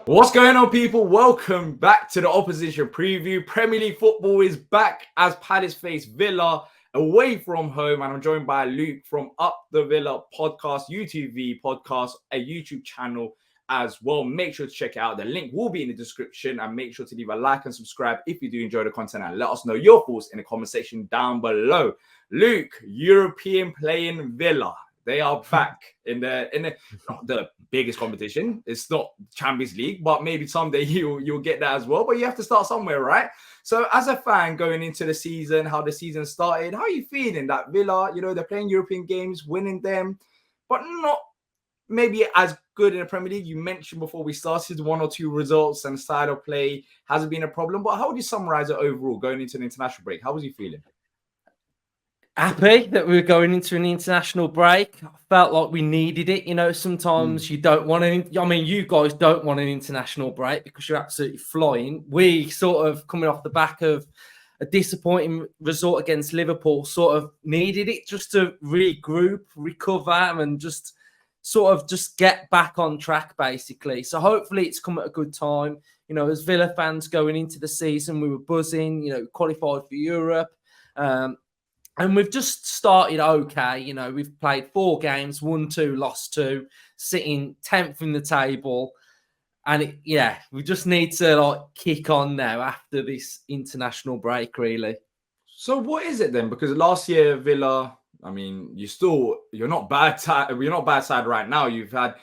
What's going on, people? Welcome back to the opposition preview. Premier League football is back as Palace face Villa away from home. And I'm joined by Luke from Up the Villa Podcast, UTV Podcast, a YouTube channel as well. Make sure to check it out. The link will be in the description. And make sure to leave a like and subscribe if you do enjoy the content. And let us know your thoughts in the comment section down below. Luke, European playing Villa. They are back in the not the biggest competition. It's not Champions League, but maybe someday you'll get that as well. But you have to start somewhere, right? So as a fan going into the season, how the season started, how are you feeling that Villa, they're playing European games, winning them, but not maybe as good in the Premier League? You mentioned before we started one or two results and style of play hasn't been a problem. But how would you summarize it overall going into an international break? How was you feeling? Happy that we were going into an international break. I felt like we needed it. Sometimes you don't want you guys don't want an international break because you're absolutely flying. We sort of coming off the back of a disappointing result against Liverpool, sort of needed it just to regroup, recover, and just get back on track, basically. So hopefully it's come at a good time. As Villa fans going into the season, we were buzzing, qualified for Europe. And we've just started okay. We've played 4 games, won 2, lost 2, sitting 10th in the table. And we just need to kick on now after this international break, really. So what is it then? Because last year, Villa, you're not bad side right now. You've had,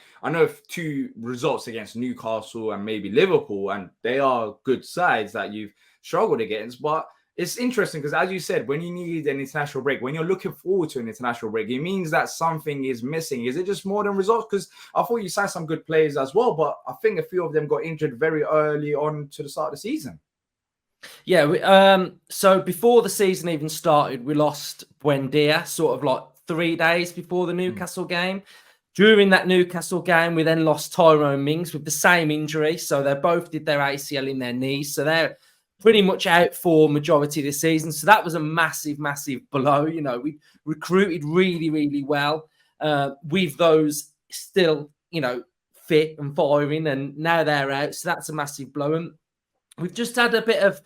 2 results against Newcastle and maybe Liverpool, and they are good sides that you've struggled against. But it's interesting because, as you said, when you need an international break, when you're looking forward to an international break, it means that something is missing. Is it just more than results? Because I thought you signed some good players as well, but I think a few of them got injured very early on to the start of the season. Yeah. So before the season even started, we lost Buendia sort of 3 days before the Newcastle game. During that Newcastle game, we then lost Tyrone Mings with the same injury. So they both did their ACL in their knees. So they're pretty much out for majority of the season. So that was a massive, massive blow. We recruited really, really well with those still, fit and firing, and now they're out. So that's a massive blow. And we've just had a bit of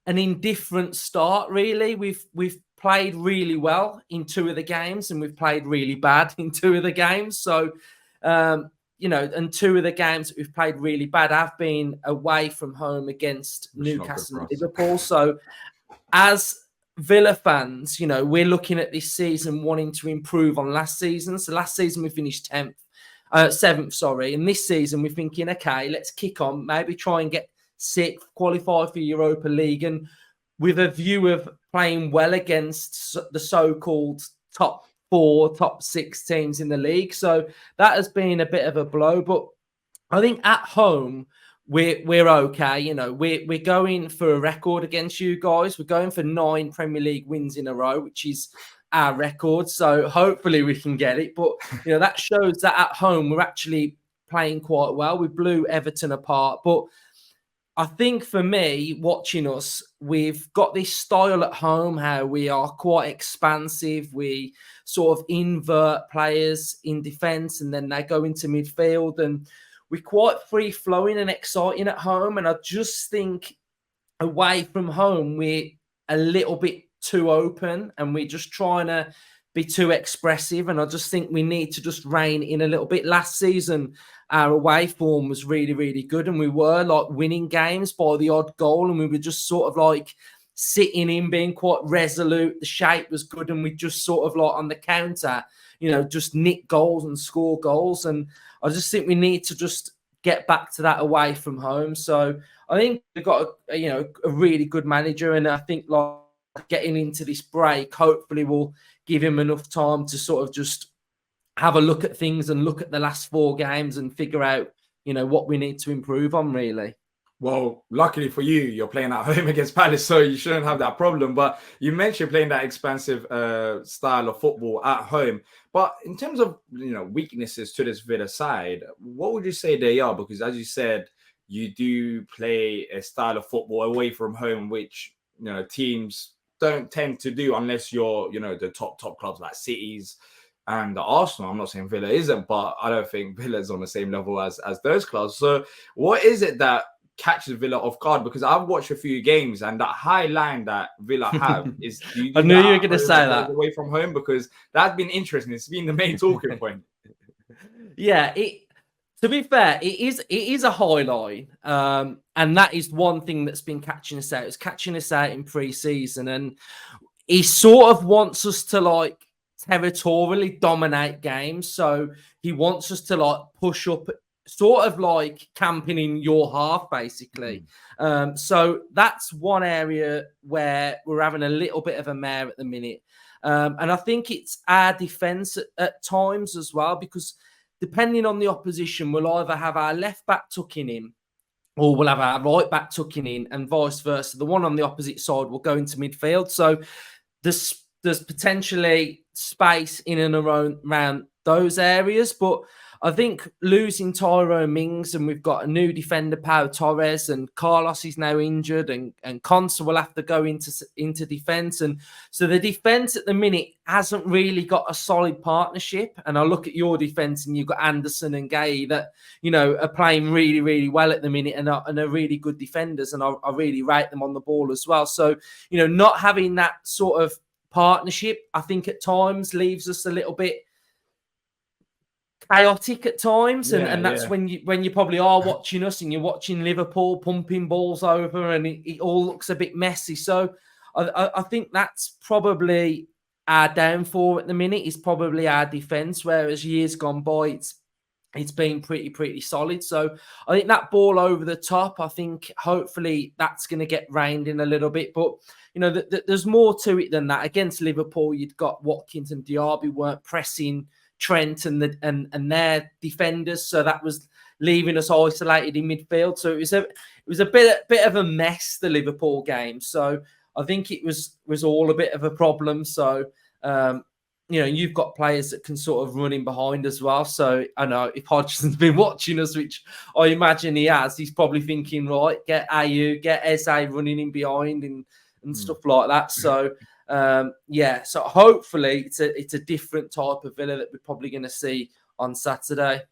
an indifferent start, really. We've played really well in 2 of the games, and we've played really bad in 2 of the games. So, and 2 of the games that we've played really bad have been away from home against Newcastle and Liverpool. So as Villa fans, we're looking at this season wanting to improve on last season. So last season we finished 7th, and this season we're thinking, okay, let's kick on, maybe try and get 6th, qualify for Europa League, and with a view of playing well against the so-called top 4, top 6 teams in the league. So that has been a bit of a blow, but I think at home we're okay. We're going for a record against you guys. We're going for 9 Premier League wins in a row, which is our record. So hopefully we can get it. But that shows that at home we're actually playing quite well. We blew Everton apart, but I think for me, watching us, we've got this style at home, how we are quite expansive. We sort of invert players in defence and then they go into midfield, and we're quite free-flowing and exciting at home. And I just think away from home, we're a little bit too open and we're just trying to be too expressive. And I just think we need to just rein in a little bit. Last season, our away form was really, really good, and we were winning games by the odd goal, and we were just sort of sitting in, being quite resolute. The shape was good, and we just sort of on the counter, just nick goals and score goals. And I just think we need to just get back to that away from home. So I think we've got a really good manager, and I think getting into this break, hopefully we'll give him enough time to sort of just have a look at things and look at the last 4 games and figure out, what we need to improve on, really. Well, luckily for you, you're playing at home against Palace, so you shouldn't have that problem. But you mentioned playing that expansive style of football at home. But in terms of, weaknesses to this Villa side, what would you say they are? Because as you said, you do play a style of football away from home, which, teams don't tend to do unless you're, the top clubs like Cities, and the Arsenal. I'm not saying Villa isn't, but I don't think Villa's on the same level as those clubs. So what is it that catches Villa off guard? Because I've watched a few games, and that high line that Villa have is I knew you were going to say that. Away from home, because that's been interesting. It's been the main talking point. Yeah, to be fair, it is a high line, and that is one thing that's been catching us out. It's catching us out in pre-season, and he sort of wants us to like territorially dominate games. So he wants us to like push up, sort of like camping in your half, basically. So that's one area where we're having a little bit of a mare at the minute. And I think it's our defence at times as well, because depending on the opposition, we'll either have our left back tucking in, or we'll have our right back tucking in, and vice versa. The one on the opposite side will go into midfield. So there's potentially space in and around those areas. But I think losing Tyrone Mings, and we've got a new defender, Pau Torres, and Carlos is now injured, and Consa will have to go into defence. And so the defence at the minute hasn't really got a solid partnership. And I look at your defence, and you've got Anderson and Gay that, you know, are playing really, really well at the minute, and are really good defenders. And I really rate them on the ball as well. So, you know, not having that sort of partnership, I think at times leaves us a little bit chaotic at times, and that's when you probably are watching us, and you're watching Liverpool pumping balls over, and it all looks a bit messy. So I think that's probably our downfall at the minute, is probably our defence, whereas years gone by it's been pretty solid. So I think that ball over the top, I think hopefully that's going to get reined in a little bit. But you know, there's more to it than that. Against Liverpool, you'd got Watkins and Diaby weren't pressing Trent and their defenders, so that was leaving us isolated in midfield. So it was a bit of a mess, the Liverpool game. So I think it was all a bit of a problem. So you know, you've got players that can sort of run in behind as well. So I know if Hodgson's been watching us, which I imagine he has, he's probably thinking, right, get Ayew, get Eze running in behind and stuff like that. So so hopefully it's a different type of Villa that we're probably going to see on Saturday.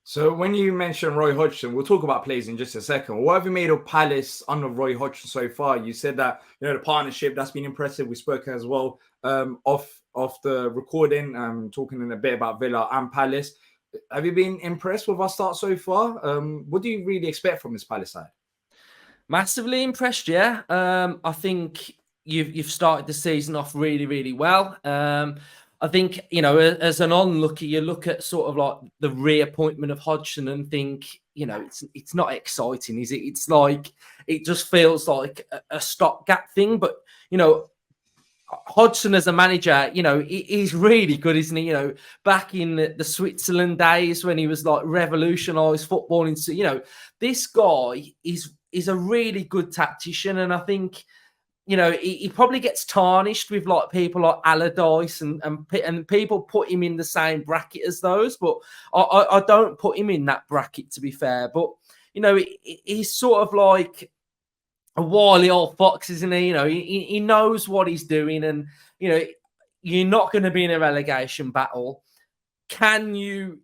So when you mentioned Roy Hodgson, we'll talk about players in just a second. What have you made of Palace under Roy Hodgson so far? You said that, you know, the partnership, that's been impressive. We spoke as well off the recording, talking in a bit about Villa and Palace. Have you been impressed with our start so far? What do you really expect from this Palace side? Massively impressed, yeah. I think you've started the season off really, really well. I think, you know, as an onlooker, you look at sort of like the reappointment of Hodgson and think, you know, it's not exciting, is it? It's like, it just feels like a stopgap thing. But, you know, Hodgson as a manager, you know, he's really good, isn't he? You know, back in the Switzerland days when he was like revolutionised football, you know, this guy is a really good tactician. And I think, you know, he probably gets tarnished with like people like Allardyce and people put him in the same bracket as those, but I don't put him in that bracket, to be fair. But, you know, he's sort of like a wily old fox, isn't he? You know, he knows what he's doing, and, you know, you're not going to be in a relegation battle. Can you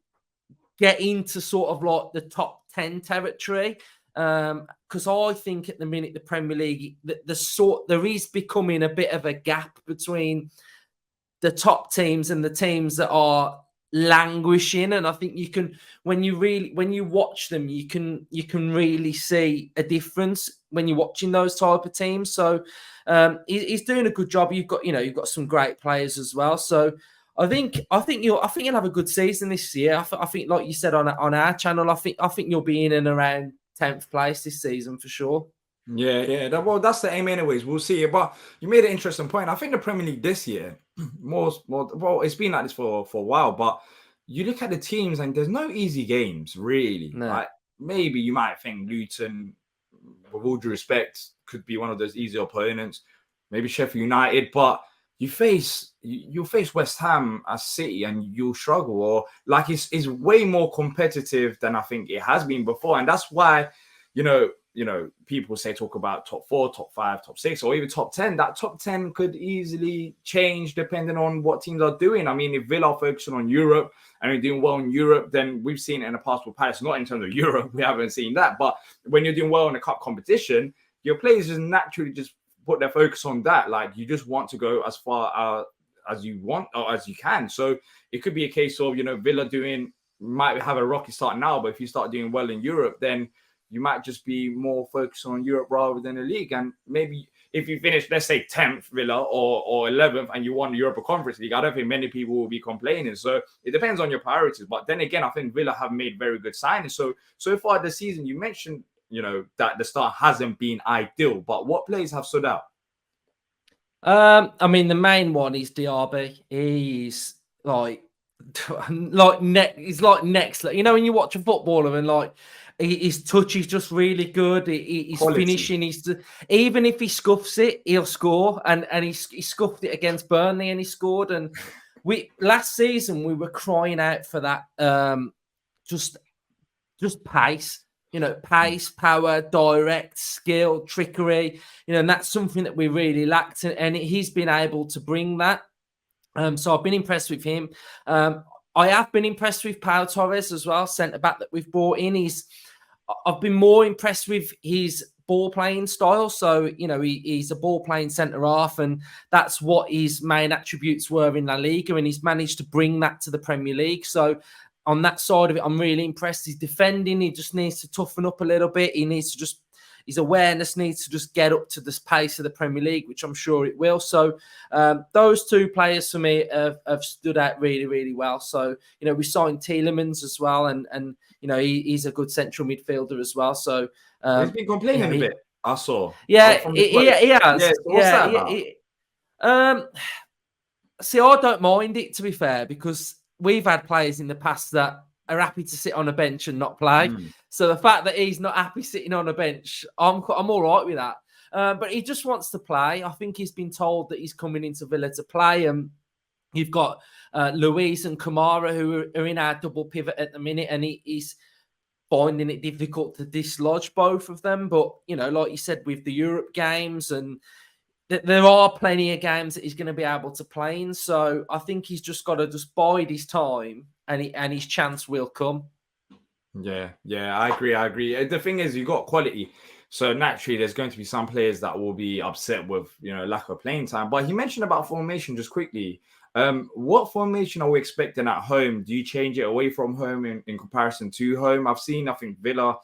get into sort of like the top 10 territory? Because I think at the minute the Premier League, there is becoming a bit of a gap between the top teams and the teams that are languishing, and I think you can, when you watch them, you can really see a difference when you're watching those type of teams. So he's doing a good job. You've got some great players as well. So I think you'll have a good season this year. I think, like you said on our channel, I think you'll be in and around 10th place this season for sure. Yeah. Well, that's the aim anyways. We'll see. But you made an interesting point. I think the Premier League this year, well, it's been like this for a while, but you look at the teams and there's no easy games, really. No. Like, maybe you might think Luton, with all due respect, could be one of those easy opponents. Maybe Sheffield United, but you'll face West Ham as City and you'll struggle, or like it's way more competitive than I think it has been before. And that's why, you know, people talk about top 4, top 5, top 6, or even top 10. That top 10 could easily change depending on what teams are doing. I mean, if Villa are focusing on Europe and are doing well in Europe, then we've seen it in the past with Palace, not in terms of Europe, we haven't seen that. But when you're doing well in a cup competition, your players just naturally just put their focus on that. Like, you just want to go as far as you want or as you can. So it could be a case of, Villa might have a rocky start now, but if you start doing well in Europe, then you might just be more focused on Europe rather than the league. And maybe if you finish, let's say 10th Villa or 11th and you won the Europa Conference League, I don't think many people will be complaining. So it depends on your priorities. But then again, I think Villa have made very good signings. So far this season, you mentioned, that the start hasn't been ideal, but what players have stood out? I mean, the main one is Diaby. He's he's like next. When you watch a footballer and his touch is just really good. He's Quality. Finishing. Even if he scuffs it, he'll score. And he scuffed it against Burnley and he scored. And last season we were crying out for that. Just pace. Pace, power, direct, skill, trickery. And that's something that we really lacked. And he's been able to bring that. So I've been impressed with him. I have been impressed with Pau Torres as well, centre back that we've brought in. I've been more impressed with his ball playing style. So he's a ball playing centre half, and that's what his main attributes were in La Liga, and he's managed to bring that to the Premier League. So on that side of it, I'm really impressed. He's defending. He just needs to toughen up a little bit. His awareness needs to just get up to the pace of the Premier League, which I'm sure it will. So those two players for me have stood out really, really well. So, we signed Tielemans as well. And he's a good central midfielder as well. So he's been complaining a bit, I saw. Yeah, he has. Yeah, so what's that about? See, I don't mind it, to be fair, because we've had players in the past that are happy to sit on a bench and not play. So the fact that he's not happy sitting on a bench, I'm all right with that. But he just wants to play. I think he's been told that he's coming into Villa to play. And you've got Luis and Kamara who are in our double pivot at the minute, and he's finding it difficult to dislodge both of them. But, like you said, with the Europe games, and there are plenty of games that he's going to be able to play in. So I think he's just got to just bide his time, and his chance will come. Yeah, I agree. The thing is, you got quality. So naturally, there's going to be some players that will be upset with, lack of playing time. But he mentioned about formation just quickly. What formation are we expecting at home? Do you change it away from home in comparison to home? I think Villa,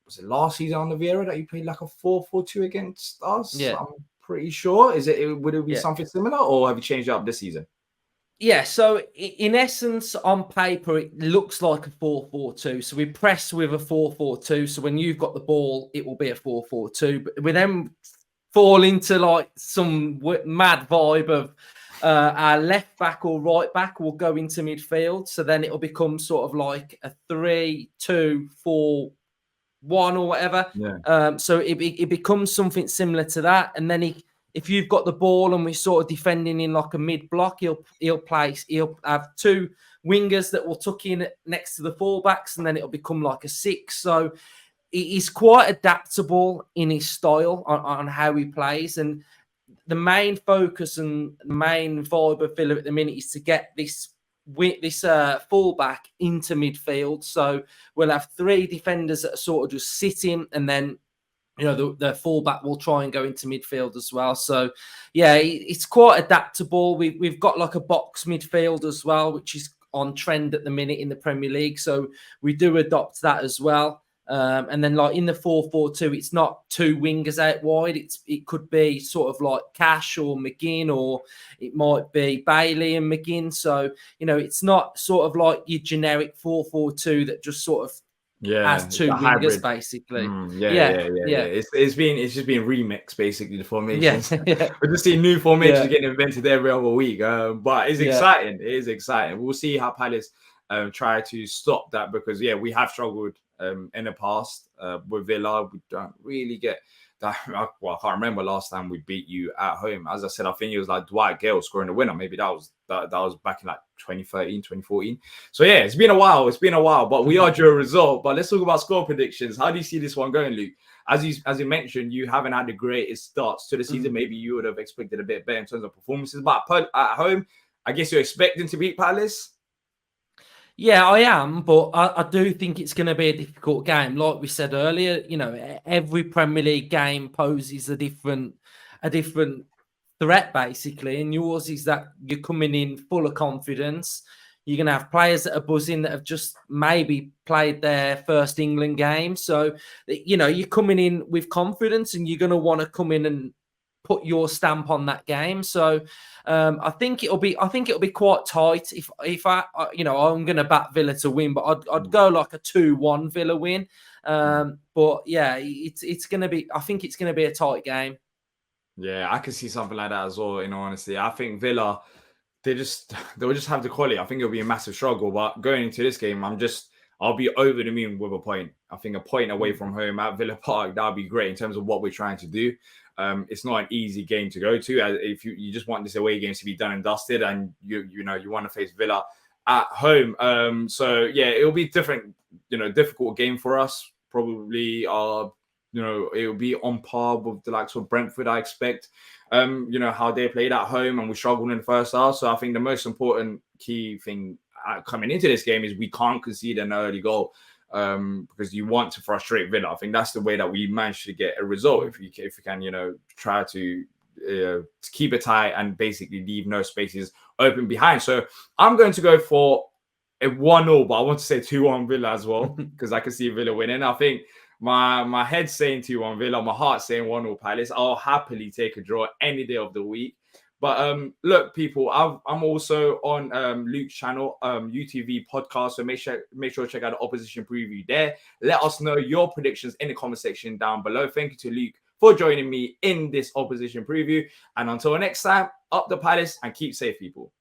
was it last season on the Vieira that you played like a 4-4-2 against us? Yeah. I'm pretty sure. Would it be something similar, or have you changed it up this season? Yeah, so in essence, on paper, it looks like a 4-4-2. So we press with a 4-4-2. So when you've got the ball, it will be a 4-4-2. But we then fall into some mad vibe of our left back or right back will go into midfield. So then it'll become sort of like a 3-2-4-1 or whatever. Yeah. So it becomes something similar to that. And then if you've got the ball and we're sort of defending in like a mid-block, he'll have two wingers that will tuck in next to the fullbacks, and then it'll become like a 6. So he's quite adaptable in his style on how he plays. And the main focus and the main vibe of Villa at the minute is to get this fullback into midfield. So we'll have 3 defenders that are sort of just sitting, and then the fullback will try and go into midfield as well. So, yeah, it's quite adaptable. We've got like a box midfield as well, which is on trend at the minute in the Premier League. So we do adopt that as well. And then in the 4-4-2, it's not 2 wingers out wide. It could be sort of like Cash or McGinn, or it might be Bailey and McGinn. So, it's not sort of like your generic 4-4-2 that just sort of has 2 wingers hybrid. Basically. Yeah. It's just been remixed basically, the formations. Yeah. We're just seeing new formations getting invented every other week. But it's exciting. It is exciting. We'll see how Palace try to stop that, because we have struggled in the past with Villa. We don't really get that. Well, I can't remember last time we beat you at home. As I said, I think it was like Dwight Gale scoring the winner. Maybe that was back in like 2013, 2014. So yeah, it's been a while, but we are due a result. But let's talk about score predictions. How do you see this one going, Luke? as you mentioned, you haven't had the greatest starts to the season. Maybe you would have expected a bit better in terms of performances, but at home, I guess you're expecting to beat Palace. Yeah, I am, but I do think it's going to be a difficult game. Like we said earlier, every Premier League game poses a different threat, basically. And yours is that you're coming in full of confidence. You're going to have players that are buzzing that have just maybe played their first England game. So, you're coming in with confidence and you're going to want to come in and put your stamp on that game. So I think it'll be quite tight. If I'm going to back Villa to win, but I'd go like a 2-1 Villa win. But yeah, it's going to be. I think it's going to be a tight game. Yeah, I can see something like that as well. In all honesty, I think Villa, they'll just have the quality. I think it'll be a massive struggle. But going into this game, I'll be over the moon with a point. I think a point away from home at Villa Park, that'll be great in terms of what we're trying to do. It's not an easy game to go to. If you just want this away game to be done and dusted, and you want to face Villa at home. So yeah, it'll be different. Difficult game for us. Probably it'll be on par with the likes of Brentford, I expect. How they played at home and we struggled in the first half. So I think the most important key thing coming into this game is we can't concede an early goal. Because you want to frustrate Villa. I think that's the way that we managed to get a result. If we can, try to keep it tight and basically leave no spaces open behind. So I'm going to go for a 1-0, but I want to say 2-1 Villa as well because I can see Villa winning. I think my head's saying 2-1 Villa, my heart's saying 1-0 Palace. I'll happily take a draw any day of the week. But look, people, I'm also on Luke's channel, UTV Podcast. So make sure to check out the opposition preview there. Let us know your predictions in the comment section down below. Thank you to Luke for joining me in this opposition preview. And until next time, up the Palace and keep safe, people.